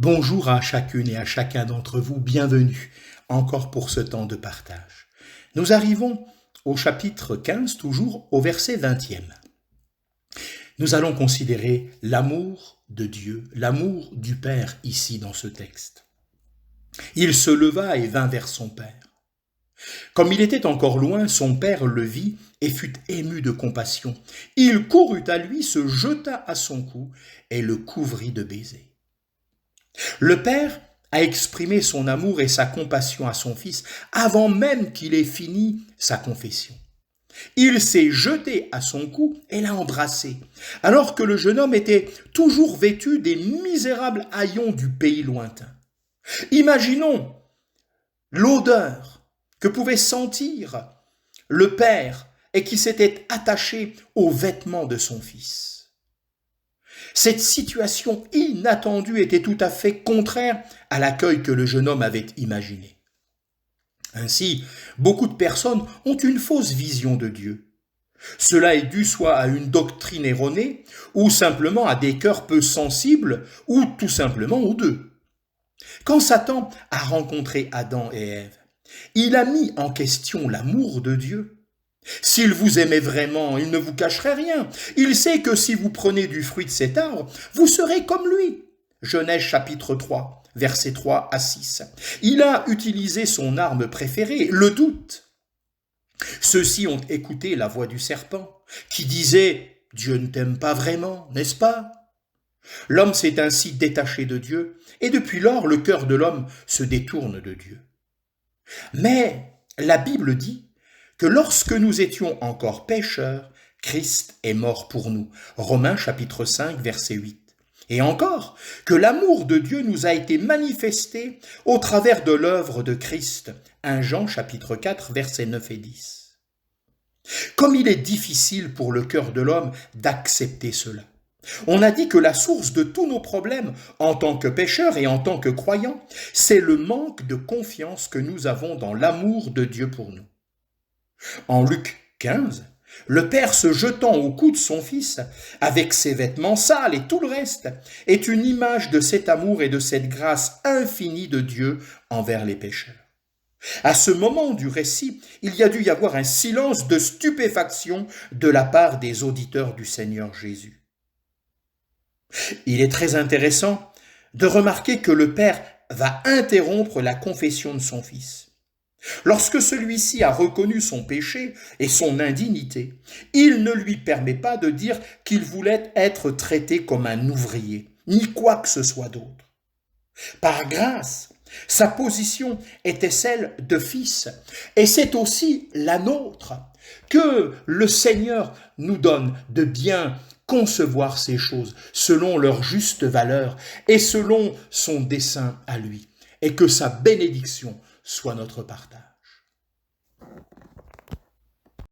Bonjour à chacune et à chacun d'entre vous, bienvenue encore pour ce temps de partage. Nous arrivons au chapitre 15, toujours au verset 20e. Nous allons considérer l'amour de Dieu, l'amour du Père ici dans ce texte. Il se leva et vint vers son Père. Comme il était encore loin, son Père le vit et fut ému de compassion. Il courut à lui, se jeta à son cou et le couvrit de baisers. Le Père a exprimé son amour et sa compassion à son Fils avant même qu'il ait fini sa confession. Il s'est jeté à son cou et l'a embrassé, alors que le jeune homme était toujours vêtu des misérables haillons du pays lointain. Imaginons l'odeur que pouvait sentir le Père et qui s'était attaché aux vêtements de son Fils. Cette situation inattendue était tout à fait contraire à l'accueil que le jeune homme avait imaginé. Ainsi, beaucoup de personnes ont une fausse vision de Dieu. Cela est dû soit à une doctrine erronée, ou simplement à des cœurs peu sensibles, ou tout simplement aux deux. Quand Satan a rencontré Adam et Ève, il a mis en question l'amour de Dieu. S'il vous aimait vraiment, il ne vous cacherait rien. Il sait que si vous prenez du fruit de cet arbre, vous serez comme lui. Genèse chapitre 3, versets 3 à 6. Il a utilisé son arme préférée, le doute. Ceux-ci ont écouté la voix du serpent, qui disait « Dieu ne t'aime pas vraiment, n'est-ce pas ?» L'homme s'est ainsi détaché de Dieu, et depuis lors, le cœur de l'homme se détourne de Dieu. Mais la Bible dit que lorsque nous étions encore pécheurs, Christ est mort pour nous. Romains chapitre 5, verset 8. Et encore, que l'amour de Dieu nous a été manifesté au travers de l'œuvre de Christ. 1 Jean chapitre 4, versets 9 et 10. Comme il est difficile pour le cœur de l'homme d'accepter cela. On a dit que la source de tous nos problèmes, en tant que pécheurs et en tant que croyants, c'est le manque de confiance que nous avons dans l'amour de Dieu pour nous. En Luc 15, le Père se jetant au cou de son Fils, avec ses vêtements sales et tout le reste, est une image de cet amour et de cette grâce infinie de Dieu envers les pécheurs. À ce moment du récit, il y a dû y avoir un silence de stupéfaction de la part des auditeurs du Seigneur Jésus. Il est très intéressant de remarquer que le Père va interrompre la confession de son Fils. Lorsque celui-ci a reconnu son péché et son indignité, il ne lui permet pas de dire qu'il voulait être traité comme un ouvrier, ni quoi que ce soit d'autre. Par grâce, sa position était celle de fils, et c'est aussi la nôtre que le Seigneur nous donne de bien concevoir ces choses selon leur juste valeur et selon son dessein à lui, et que sa bénédiction soit notre partage.